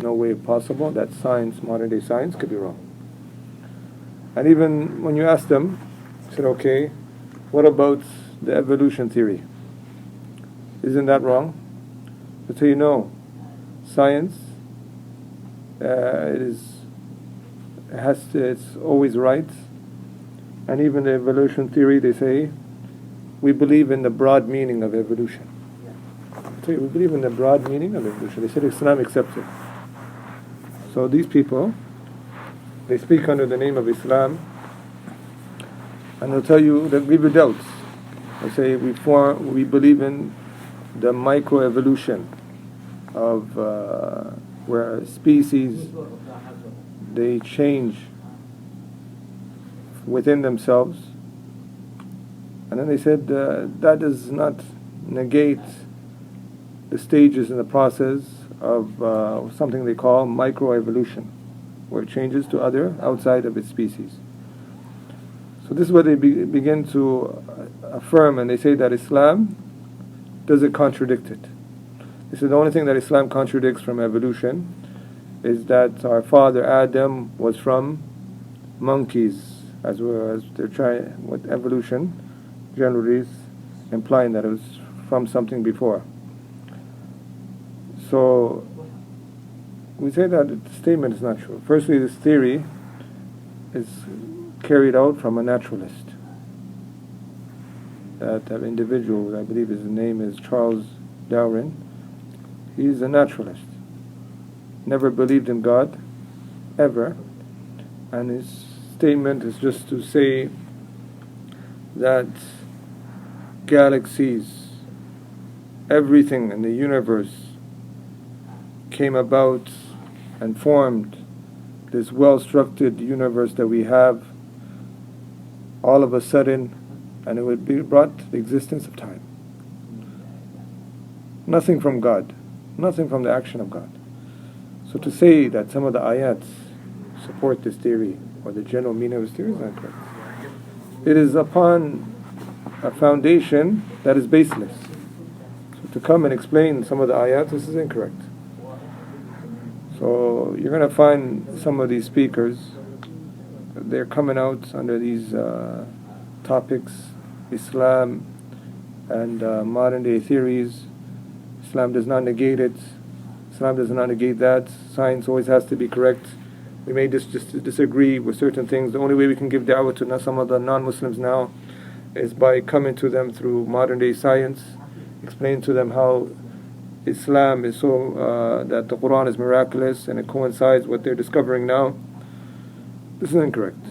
no way possible that science, modern day science, could be wrong. And even when you ask them, you said, okay, what about the evolution theory? Isn't that wrong? They say, no, science it's always right. And even the evolution theory, they say, we believe in the broad meaning of evolution. They say, we believe in the broad meaning of evolution. They said Islam accepts it. So these people, they speak under the name of Islam, and they'll tell you, they'll give you doubts. They say, we believe in the microevolution of where species, they change within themselves. And then they said that does not negate the stages in the process of something they call microevolution, where it changes to other outside of its species. So this is what they begin to affirm, and they say that Islam doesn't contradict it. They say the only thing that Islam contradicts from evolution is that our father Adam was from monkeys, as well as they're trying with evolution generally is implying that it was from something before. So we say that the statement is not true. Firstly, this theory is carried out from a naturalist. That individual, I believe his name is Charles Darwin, he's a naturalist. Never believed in God, ever. And his statement is just to say that galaxies, everything in the universe came about and formed this well-structured universe that we have all of a sudden, and it would be brought to the existence of time. Nothing from God, nothing from the action of God. So to say that some of the ayats support this theory, or the general meaning of this theory, is not correct. It is upon a foundation that is baseless. So to come and explain some of the ayats, this is incorrect. So you're going to find some of these speakers, they're coming out under these topics, Islam and modern day theories. Islam does not negate it. Islam does not negate that. Science always has to be correct. We may just disagree with certain things. The only way we can give da'wah to some of the non-Muslims now is by coming to them through modern day science, explain to them how Islam is so that the Quran is miraculous and it coincides with what they're discovering now. This is incorrect.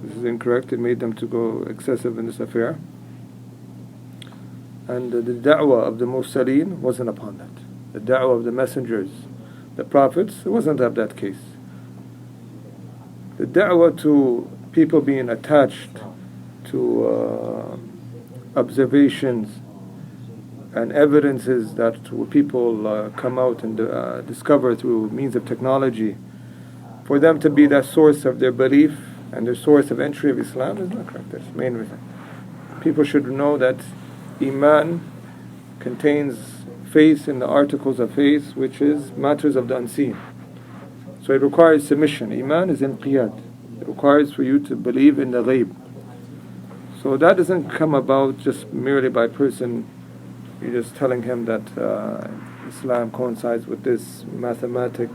This is incorrect. It made them to go excessive in this affair. And the da'wah of the Mursaleen wasn't upon that. The da'wah of the messengers, the prophets, it wasn't of that case. The da'wah to people being attached to observations and evidences that people come out and discover through means of technology, for them to be that source of their belief and their source of entry of Islam is not correct. That's the main reason. People should know that Iman contains faith in the articles of faith, which is matters of the unseen. So it requires submission. Iman is inqiyad. It requires for you to believe in the ghaib. So that doesn't come about just merely by person. You're just telling him that Islam coincides with this mathematic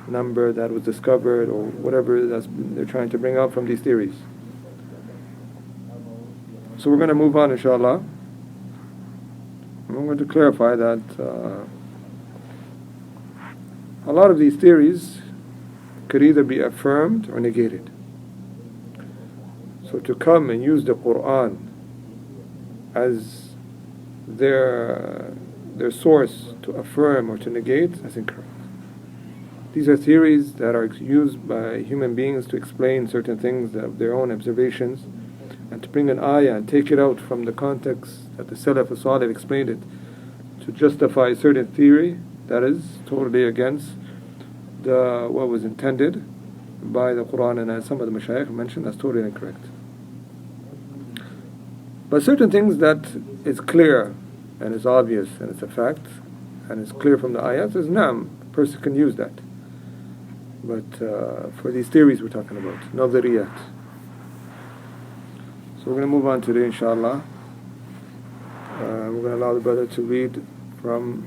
number that was discovered, or whatever they're trying to bring out from these theories. So we're going to move on, inshallah. I'm going to clarify that a lot of these theories could either be affirmed or negated. So to come and use the Quran as their source to affirm or to negate, that's incorrect. These are theories that are used by human beings to explain certain things of their own observations, and to bring an ayah and take it out from the context that the Salaf as-Salih explained it, to justify a certain theory that is totally against what was intended by the Quran, and as some of the Mashayikh mentioned, that's totally incorrect. But certain things that is clear and is obvious and it's a fact, and it's clear from the ayat, says, naam, a person can use that. But for these theories we're talking about, nadariyat. So we're going to move on today, inshallah. We're going to allow the brother to read from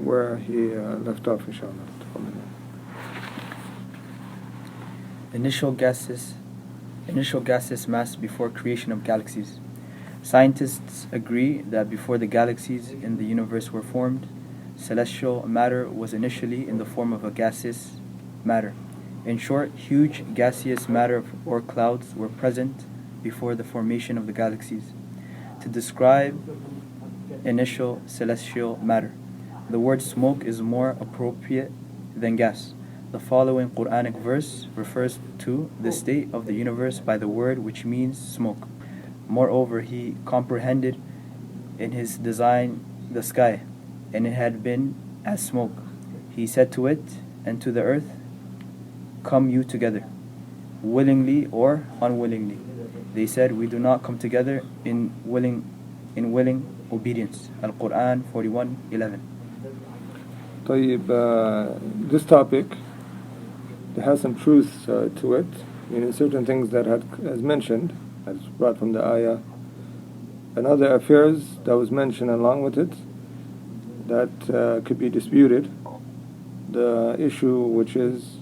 where he left off, inshallah. Initial gaseous mass before creation of galaxies. Scientists agree that before the galaxies in the universe were formed, celestial matter was initially in the form of a gaseous matter. In short, huge gaseous matter or clouds were present before the formation of the galaxies. To describe initial celestial matter, the word smoke is more appropriate than gas. The following Quranic verse refers to the state of the universe by the word which means smoke. Moreover, He comprehended in His design the sky, and it had been as smoke. He said to it and to the earth, "Come you together, willingly or unwillingly." They said, "We do not come together in willing obedience." Al-Quran 41:11. This topic, it has some truth to it, meaning certain things that as mentioned, as brought from the ayah, and other affairs that was mentioned along with it that could be disputed. The issue which is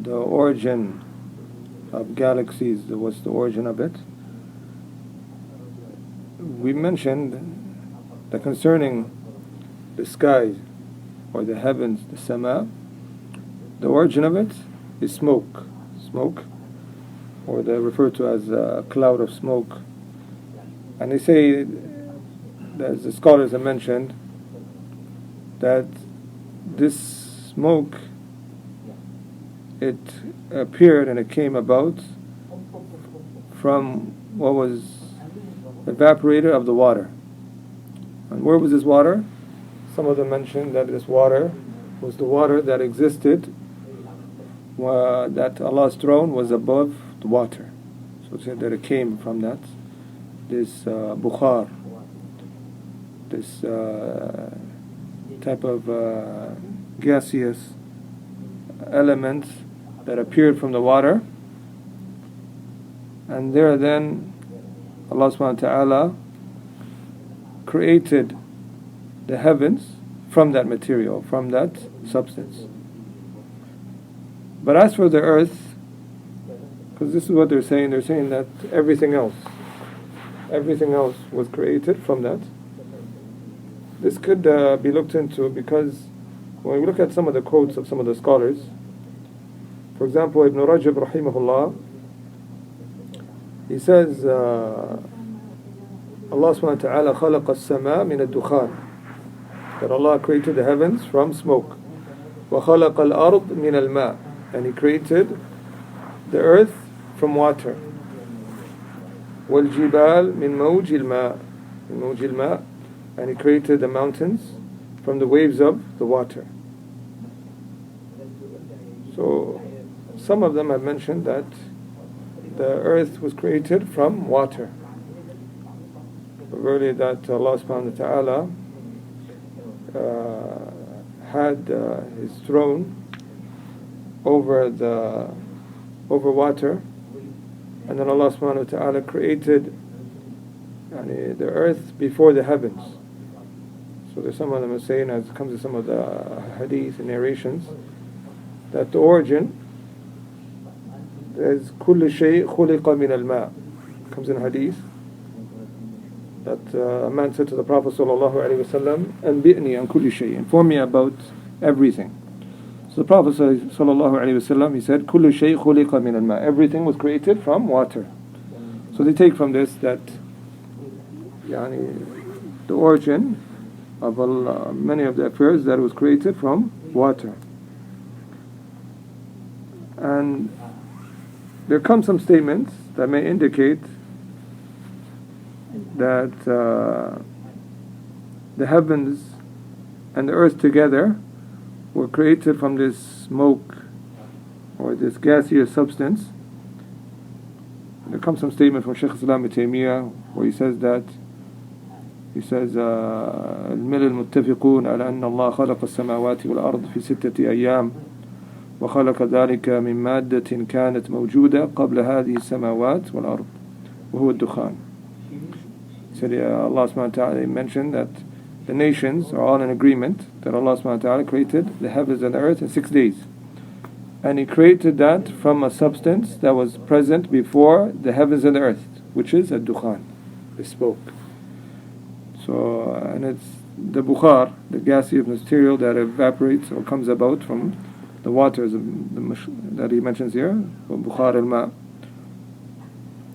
the origin of galaxies, what's the origin of it? We mentioned that concerning the sky or the heavens, the sama, the origin of it is smoke, or they're referred to as a cloud of smoke. And they say, as the scholars have mentioned, that this smoke, it appeared and it came about from what was evaporated of the water. And where was this water? Some of them mentioned that this water was the water that existed, that Allah's throne was above the water. So it said that it came from that, this bukhar, this type of gaseous element that appeared from the water. And there then Allah subhanahu wa ta'ala created the heavens from that material, from that substance. But as for the earth, because this is what they're saying that everything else was created from that. This could be looked into, because when we look at some of the quotes of some of the scholars, for example, Ibn Rajab rahimahullah, he says, Allah subhanahu wa ta'ala khalaqa as-sama min ad-dukhan, that Allah created the heavens from smoke. Wa khalaqa al-ard min al-ma, and He created the earth from water. Wal jibal min mawj al-ma, and He created the mountains from the waves of the water. So some of them have mentioned that the earth was created from water. But really that Allah subhanahu wa ta'ala had His throne over water, and then Allah subhanahu wa ta'ala created the earth before the heavens. So there's some of them are saying, as it comes to some of the hadith and narrations, that the origin is كل شيء خلق من الماء. Comes in hadith that a man said to the Prophet sallallahu alaihi wasallam, "Anbi'ni an kulli shay," inform me about everything. So the Prophet sallallahu alaihi wasallam, he said, "Kullu shay khuliqa min al-ma." Everything was created from water. So they take from this that the origin of many of the affairs that was created from water. And there come some statements that may indicate that the heavens and the earth together were created from this smoke or this gaseous substance. There comes some statement from Shaykh Islam Ibn Taymiyyah where he says that He says, الملل متفقون على أن الله خلق السماوات والأرض في 6 أيام وخلق ذلك من مادة كانت موجودة قبل هذه السماوات والأرض وهو الدخان. He said, Allah subhanahu wa ta'ala mentioned that the nations are all in agreement that Allah subhanahu wa ta'ala created the heavens and the earth in 6 days. And He created that from a substance that was present before the heavens and the earth, which is a dukhan, the smoke. So, and it's the bukhar, the gaseous material that evaporates or comes about from the waters that he mentions here, bukhar al-ma.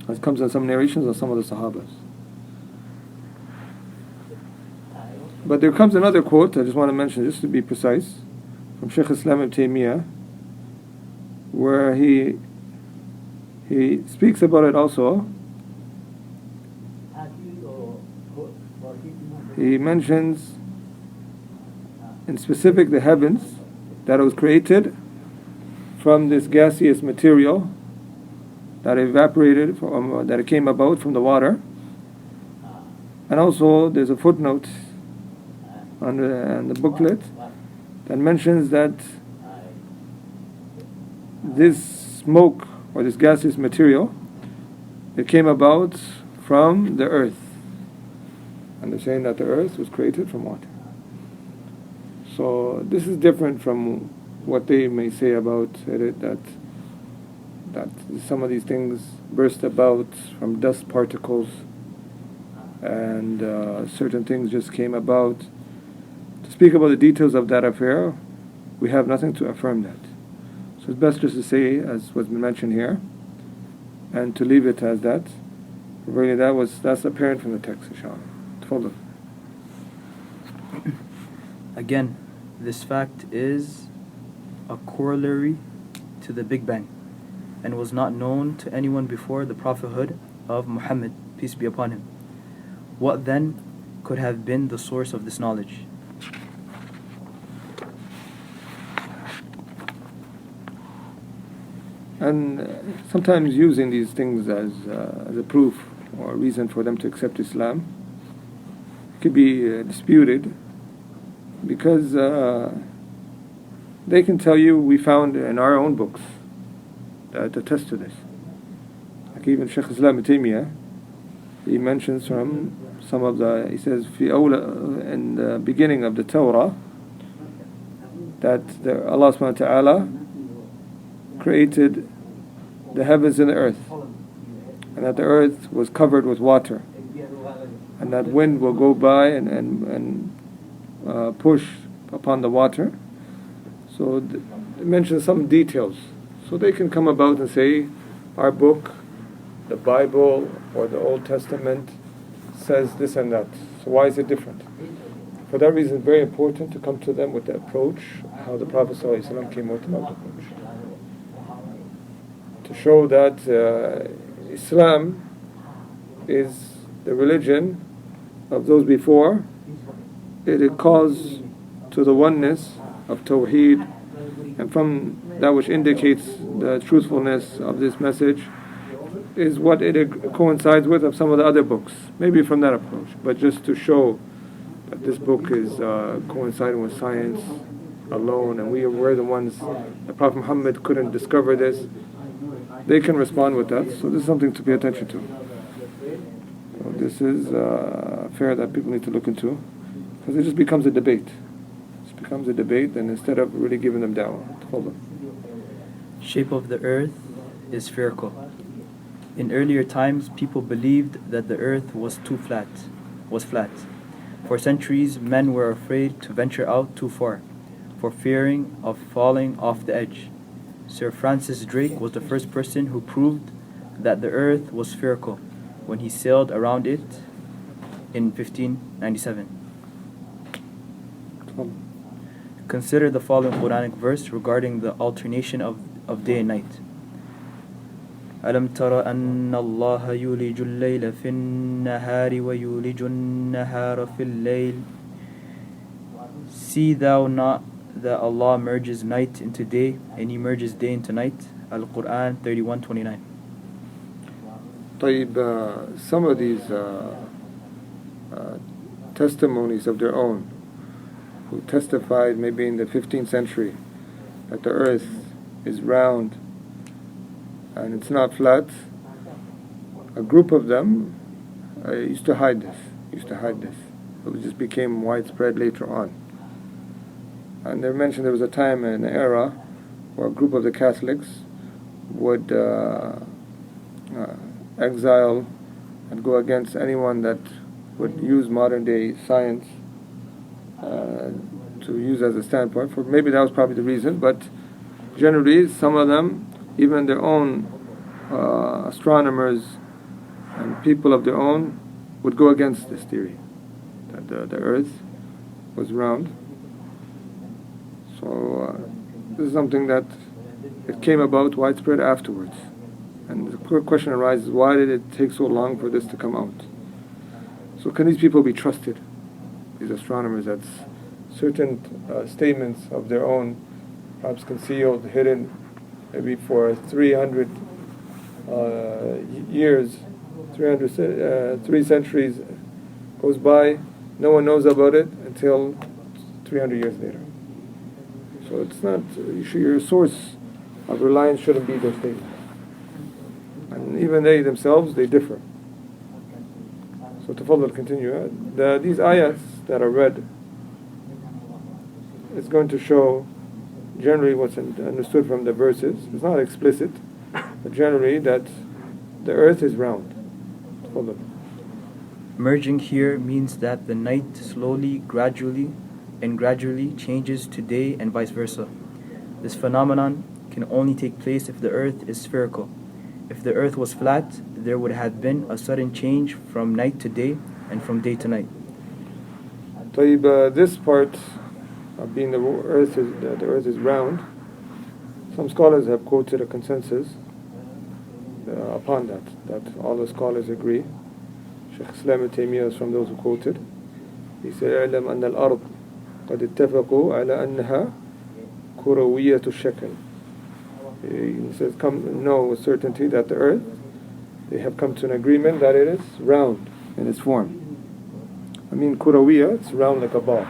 It comes in some narrations of some of the Sahabas. But there comes another quote, I just want to mention just to be precise, from Shaykh Islam ibn Taymiyyah, where he speaks about it also. He mentions in specific the heavens, that it was created from this gaseous material that evaporated from, that it came about from the water. And also there's a footnote on the booklet that mentions that this smoke or this gaseous material, it came about from the earth. And they're saying that the earth was created from water. So this is different from what they may say about it, that some of these things burst about from dust particles and certain things just came about. To speak about the details of that affair, we have nothing to affirm that. So it's best just to say, as was mentioned here, and to leave it as that. Really, that's apparent from the text, inshallah. Tafadhal. Again, this fact is a corollary to the Big Bang and was not known to anyone before the prophethood of Muhammad, peace be upon him. What then could have been the source of this knowledge? And sometimes using these things as a proof or a reason for them to accept Islam could be disputed, because they can tell you, we found in our own books that attest to this. Like even Shaykh Islam ibn Taymiyyah, he mentions from some of he says in the beginning of the Torah that Allah subhanahu wa ta'ala created the heavens and the earth, and that the earth was covered with water, and that wind will go by and push upon the water. So it mentions some details. So they can come about and say, our book, the Bible or the Old Testament, says this and that. So why is it different? For that reason, it's very important to come to them with the approach, how the Prophet ﷺ came with the approach. To show that Islam is the religion of those before. It calls to the oneness of Tawheed, and from that which indicates the truthfulness of this message is what it coincides with of some of the other books. Maybe from that approach, but just to show that this book is coinciding with science alone, and we're the ones, the Prophet Muhammad couldn't discover this. They can respond with that. So this is something to pay attention to. So this is a affair that people need to look into, because it just becomes a debate. It becomes a debate, and instead of really giving them dawah. Hold on. Shape of the earth is spherical. In earlier times, people believed that the earth was flat. For centuries, men were afraid to venture out too far, for fearing of falling off the edge. Sir Francis Drake was the first person who proved that the earth was spherical when he sailed around it in 1597. Consider the following Quranic verse regarding the alternation of day and night. أَلَمْ تَرَ أَنَّ اللَّهَ يُولِجُ اللَّيْلَ فِي النَّهَارِ وَيُولِجُ النَّهَارَ فِي اللَّيْلِ. See thou not that Allah merges night into day, and He merges day into night? Al-Quran 31:29. Some of these testimonies of their own, who testified maybe in the 15th century that the earth is round and it's not flat, a group of them used to hide this. It just became widespread later on. And they mentioned there was a time and an era where a group of the Catholics would exile and go against anyone that would use modern day science to use as a standpoint. For maybe that was probably the reason, but generally some of them, even their own astronomers and people of their own, would go against this theory that the earth was round. So this is something that it came about widespread afterwards. And the question arises, why did it take so long for this to come out? So can these people be trusted, these astronomers, that certain statements of their own, perhaps concealed, hidden, maybe for 300 years, 3 centuries goes by, no one knows about it until 300 years later. So it's not, your source of reliance shouldn't be their statements. And even they themselves, they differ. So tafaddal, continue. These ayats that are read is going to show generally what's understood from the verses. It's not explicit, but generally that the earth is round. Tafaddal. Merging here means that the night slowly, gradually changes to day and vice versa. This phenomenon can only take place if the earth is spherical. If the earth was flat, there would have been a sudden change from night to day and from day to night. This part of being the earth is round, some scholars have quoted a consensus upon that all the scholars agree. Shaykh Islam ibn Taymiyyah is from those who quoted. He said, اعلم أن الأرض قد اتفقوا على أنها كروية الشكل. He says, know with certainty that the earth, they have come to an agreement that it is round in its form. I mean, kurawiya, it's round like a ball.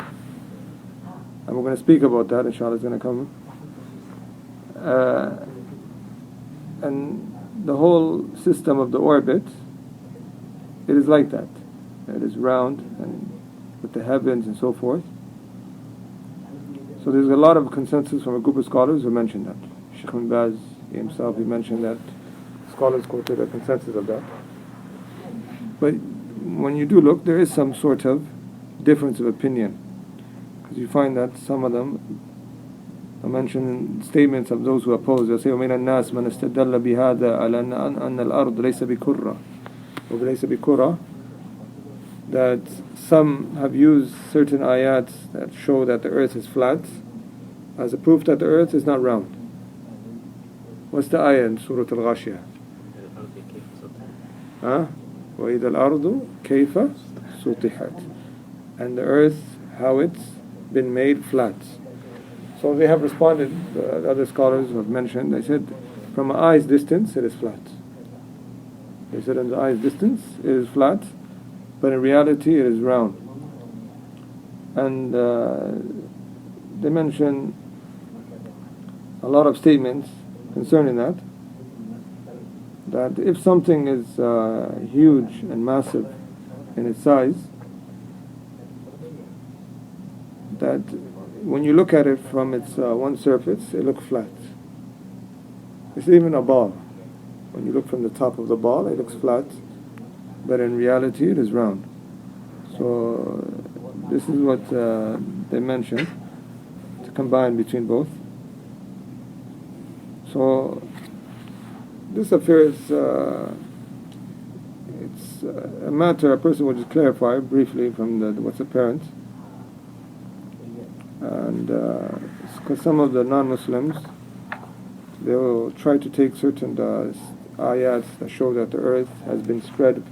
And we're going to speak about that, inshallah, it's going to come. And the whole system of the orbit, it is like that. It is round and with the heavens and so forth. So there's a lot of consensus from a group of scholars who mentioned that. Shaykh bin Baz himself, he mentioned that scholars quoted a consensus of that. But when you do look, there is some sort of difference of opinion, because you find that some of them mention statements of those who oppose. They say, وَمِنَ النَّاسِ مَنْ اسْتَدَلَّ بِهَذَا عَلَى أَنَّ الْأَرْض لَيْسَ بِكُرَّةٍ وَلَيْسَ بِكُرَّةٍ. That some have used certain ayats that show that the earth is flat as a proof that the earth is not round. What's the ayah in Surah Al-Ghashiyah? وَإِذَا الْأَرْضُ كَيْفَ سُطِحَتْ. And the earth, how it's been made flat. So they have responded, the other scholars have mentioned, they said, from an eye's distance it is flat. They said in the eye's distance it is flat, but in reality it is round. And they mention a lot of statements concerning that if something is huge and massive in its size, that when you look at it from its one surface, it looks flat. It's even a ball. When you look from the top of the ball, it looks flat, but in reality it is round. So this is what they mentioned, to combine between both. So this affair is it's a matter a person will just clarify briefly from what's apparent. And because some of the non-Muslims, they will try to take certain ayats that show that the earth has been spread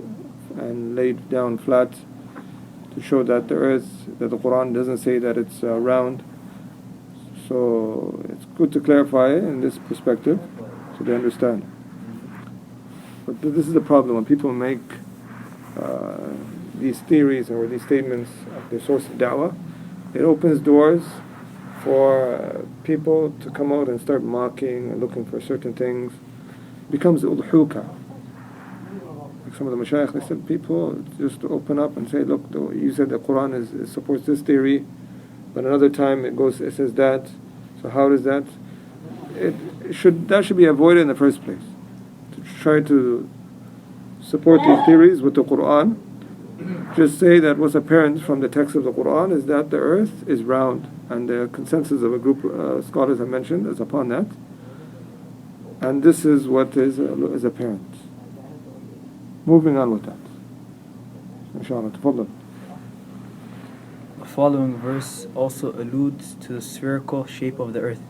and laid down flat, to show that the earth, that the Quran doesn't say that it's round. So it's good to clarify in this perspective so they understand. But this is the problem when people make these theories or these statements of the source of da'wah, it opens doors for people to come out and start mocking and looking for certain things. It becomes udhuka. Like some of the mashayikh, they said people just to open up and say, look, you said the Quran supports this theory, but another time it says that. So how does that? That should be avoided in the first place. To try to support these theories with the Quran, just say that what's apparent from the text of the Quran is that the earth is round, and the consensus of a group of scholars have mentioned is upon that, and this is what is apparent. Moving on with that, inshallah. Tafaddal. The following verse also alludes to the spherical shape of the earth.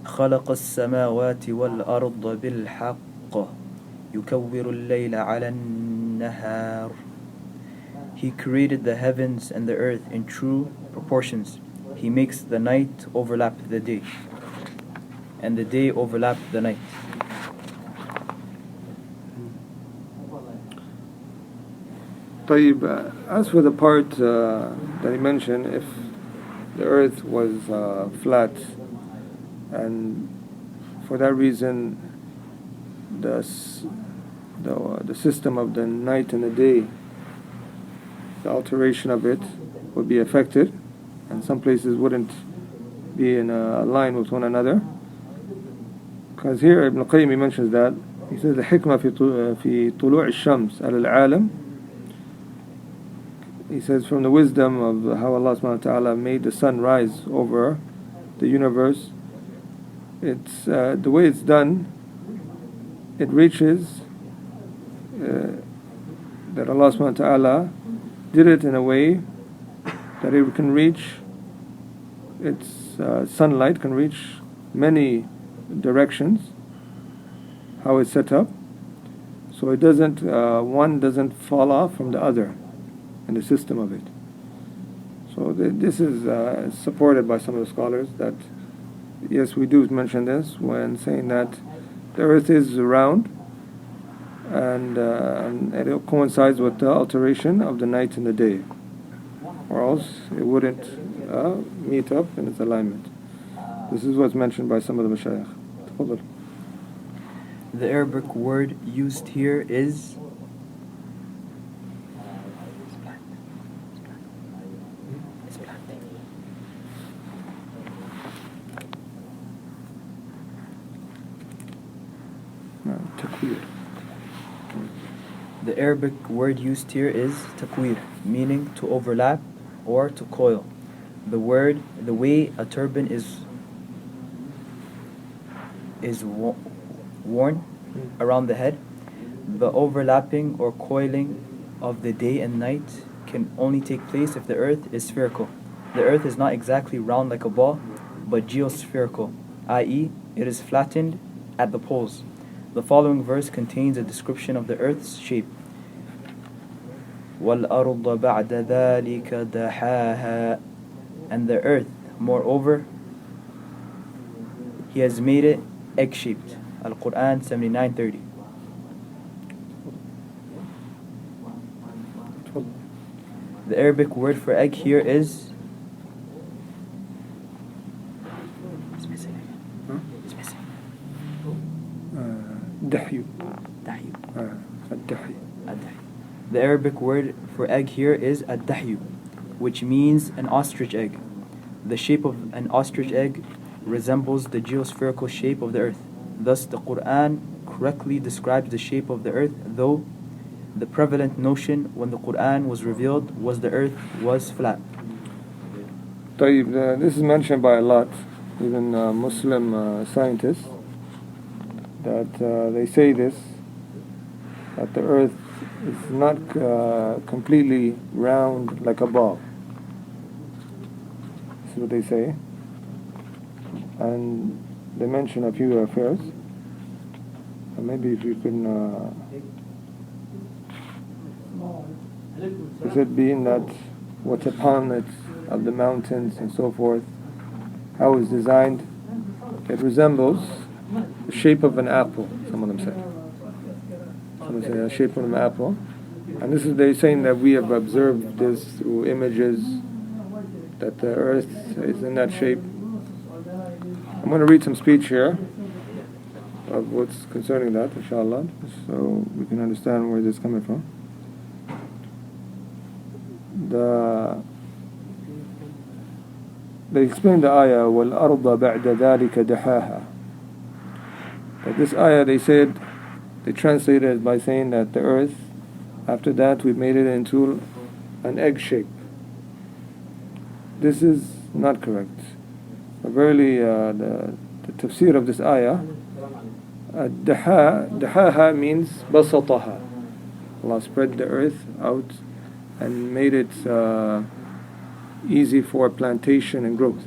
خلق السماوات والأرض بالحق يكور الليل على النهار. He created the heavens and the earth in true proportions. He makes the night overlap the day, and the day overlap the night. طيب, as for the part that he mentioned, if the earth was flat, and for that reason the system of the night and the day, the alteration of it would be affected, and some places wouldn't be in a line with one another. Because here Ibn Qayyim mentions that, he says the hikmah في طلوع الشمس على العالم. He says from the wisdom of how Allah subhanahu wa ta'ala made the sun rise over the universe, it's the way it's done, it reaches that Allah subhanahu wa ta'ala did it in a way that it can reach, its sunlight can reach many directions, how it's set up, so it doesn't one doesn't fall off from the other in the system of it. So this is supported by some of the scholars that yes, we do mention this when saying that the earth is round, and it coincides with the alteration of the night and the day, or else it wouldn't meet up in its alignment. This is what's mentioned by some of the mashayikh. Tafadhal. The Arabic word used here is The Arabic word used here is takwir, meaning to overlap or to coil. The way a turban is worn around the head, the overlapping or coiling of the day and night can only take place if the earth is spherical. The earth is not exactly round like a ball, but geospherical, i.e., it is flattened at the poles. The following verse contains a description of the earth's shape. وَالْأَرْضَ بَعْدَ ذَلِكَ دَحَاهَا. And the earth, moreover, He has made it egg-shaped. Al-Quran 79:30. The Arabic word for egg here is Dahyu. The Arabic word for egg here is ad-dahyu, which means an ostrich egg. The shape of an ostrich egg resembles the geospherical shape of the earth. Thus, the Quran correctly describes the shape of the earth, though the prevalent notion when the Quran was revealed was the earth was flat. This is mentioned by a lot, even Muslim scientists, that they say this, that the earth is not completely round like a ball. This is what they say. And they mention a few affairs. And maybe if you can, is it being that what's upon it of the mountains and so forth, how it's designed, it resembles the shape of an apple, some of them say. Some say the shape of an apple. And this is they saying that we have observed this through images, that the earth is in that shape. I'm going to read some speech here of what's concerning that, inshallah, so we can understand where this is coming from. They explain the ayah, وَالْأَرْضَ بَعْدَ ذَلِكَ دَحَاهَا. But this ayah, they translated it by saying that the earth, after that we made it into an egg shape. This is not correct. Verily, the tafsir of this ayah, dahaha means basataha. Allah spread the earth out and made it easy for plantation and growth.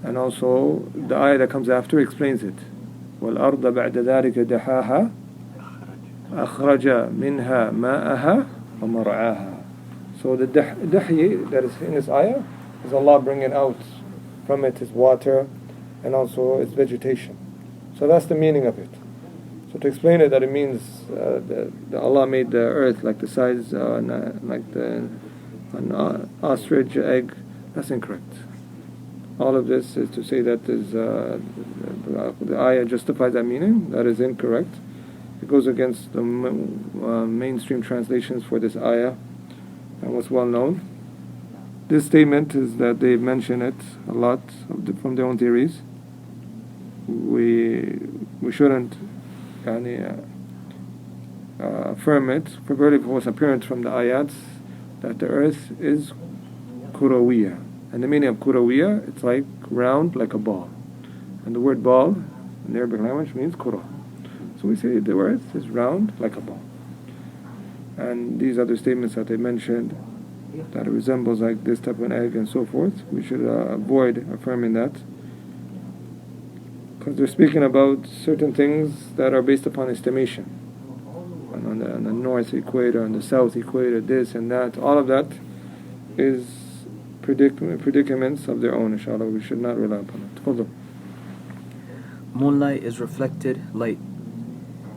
And also the ayah that comes after explains it. وَالْأَرْضَ بَعْدَ ذَلِكَ دَحَاهَا أَخْرَجَ مِنْهَا مَاءَهَا وَمَرْعَاهَا. So the dahyi that is in this ayah is Allah bringing out from it its water and also its vegetation. So that's the meaning of it. So to explain it, that it means that Allah made the earth like the size like an ostrich egg, that's incorrect. All of this is to say that the ayah justifies that meaning. That is incorrect. It goes against the mainstream translations for this ayah and what's well known. This statement is that they mention it a lot from their own theories. We shouldn't affirm it, for verily it was apparent from the ayats that the earth is kurawiyah. And the meaning of kurawiyah, it's like round, like a ball. And the word ball in the Arabic language means kura. So we say the earth is round, like a ball. And these other statements that they mentioned, that it resembles like this type of an egg and so forth, we should avoid affirming that, because they're speaking about certain things that are based upon estimation. And on the north equator, on the south equator, this and that, all of that is predicaments of their own, inshallah. We should not rely upon it. Hold on. Moonlight is reflected light.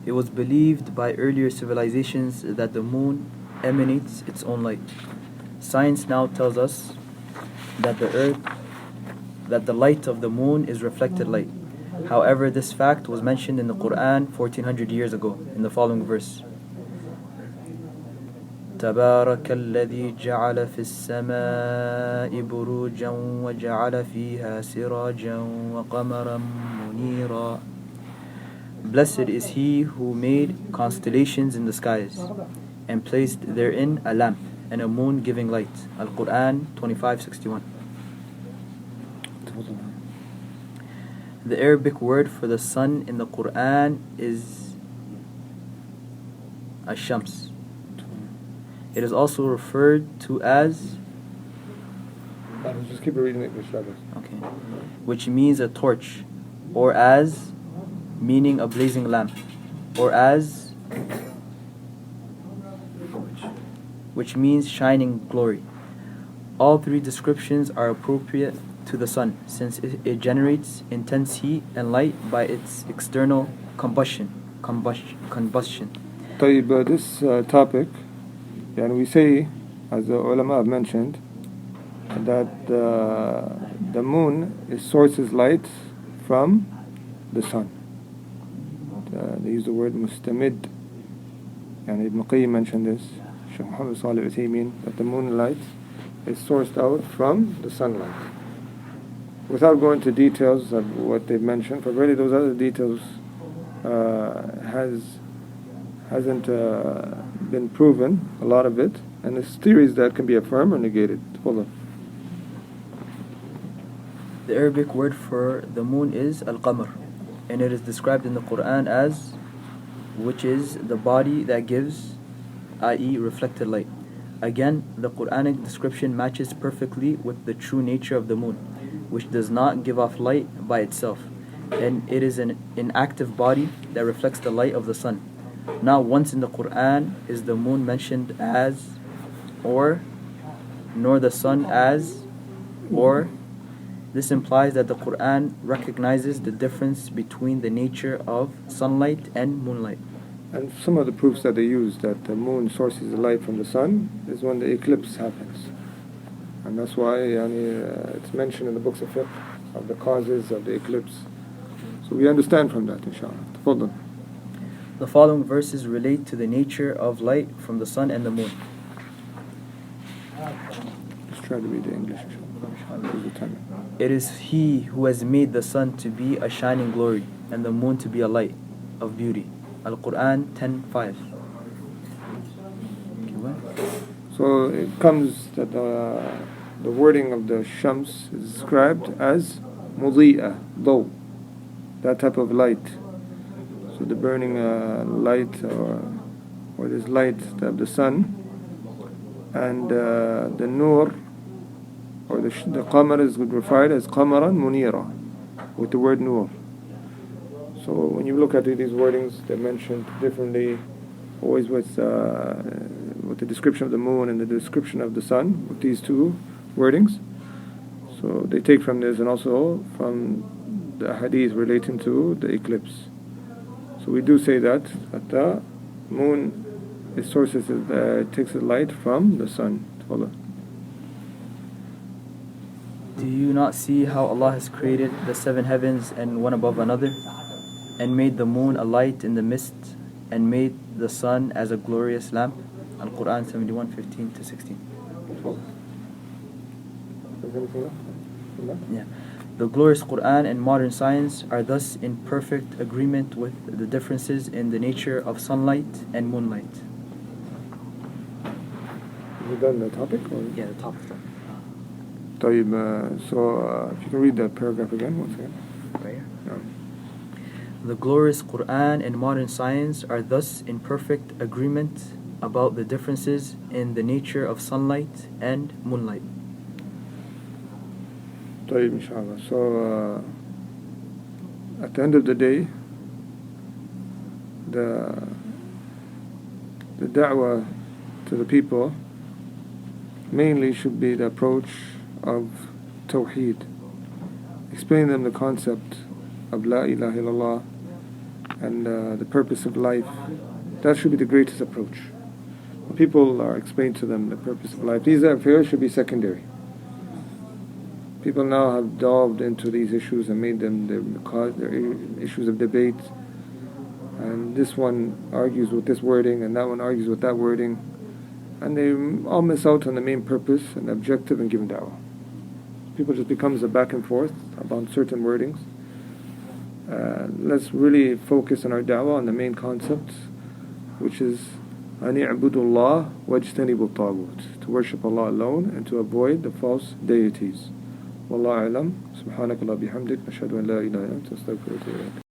It was believed by earlier civilizations that the moon emanates its own light. Science now tells us that the light of the moon is reflected light. However, this fact was mentioned in the Quran 1400 years ago in the following verse. تبارك الذي جعل في السماء بروجا وجعل فيها سراجا وقمرا منيرا. Blessed is he who made constellations in the skies and placed therein a lamp and a moon giving light. Al-Quran 25:61. The Arabic word for the sun in the Quran is Ash-Shams. It is also referred to as just keep reading it, okay, which means a torch, or as meaning a blazing lamp, or as which means shining glory. All three descriptions are appropriate to the sun, since it generates intense heat and light by its external combustion. This topic, and we say, as the ulama have mentioned, that the moon sources light from the sun. They use the word mustamid, and Ibn Qayyim mentioned this, Shaykh Muhammad Salih Uthaymin, that the moonlight is sourced out from the sunlight. Without going into details of what they've mentioned, for really those other details hasn't been proven, a lot of it, and there's theories that can be affirmed or negated. Hold on. The Arabic word for the moon is Al-Qamar, and it is described in the Quran as, which is the body that gives, i.e. reflected light. Again, the Quranic description matches perfectly with the true nature of the moon, which does not give off light by itself, and it is an inactive body that reflects the light of the sun. Not once in the Quran is the moon mentioned as, or, nor the sun as, or. This implies that the Quran recognizes the difference between the nature of sunlight and moonlight. And some of the proofs that they use that the moon sources the light from the sun is when the eclipse happens. And that's why it's mentioned in the books of fiqh of the causes of the eclipse. So we understand from that, inshallah. Tafadhal. The following verses relate to the nature of light from the sun and the moon. Let's try to read the English, inshallah. Here's the time. It is He who has made the sun to be a shining glory and the moon to be a light of beauty. Al-Quran 10:5. So it comes that the wording of the Shams is described as mudhi'a, daw, that type of light. So the burning light or this light of the sun, and the nur or the qamar is referred as qamaran munira with the word nur. So when you look at these wordings, they're mentioned differently, always with the description of the moon and the description of the sun, with these two wordings. So they take from this and also from the hadith relating to the eclipse. So we do say that the moon is takes the light from the sun. Allah. Do you not see how Allah has created the seven heavens and one above another, and made the moon a light in the mist, and made the sun as a glorious lamp? Al-Quran 71:15-16. Yeah. The glorious Quran and modern science are thus in perfect agreement with the differences in the nature of sunlight and moonlight. Have you done the topic? Or? Yeah, the topic. So if you can read that paragraph again, once again. Right here. No. The glorious Quran and modern science are thus in perfect agreement about the differences in the nature of sunlight and moonlight. طيب, inshallah. So at the end of the day, the da'wah to the people mainly should be the approach of Tawheed. Explain them the concept of La ilaha illallah and the purpose of life. That should be the greatest approach. When people are explained to them the purpose of life, these affairs should be secondary. People now have delved into these issues and made them their issues of debate. And this one argues with this wording and that one argues with that wording. And they all miss out on the main purpose and objective in giving da'wah. People just becomes a back and forth about certain wordings. Let's really focus on our da'wah on the main concept, which is أَنِ اعْبُدُوا اللَّهَ وَاجْتَنِبُوا الطَّاغُوتِ, to worship Allah alone and to avoid the false deities. Wallahu a'lam. Subhanakallah bihamdik. Ashhadu an la ilaha illa anta astaghfiruka wa atubu ilayk.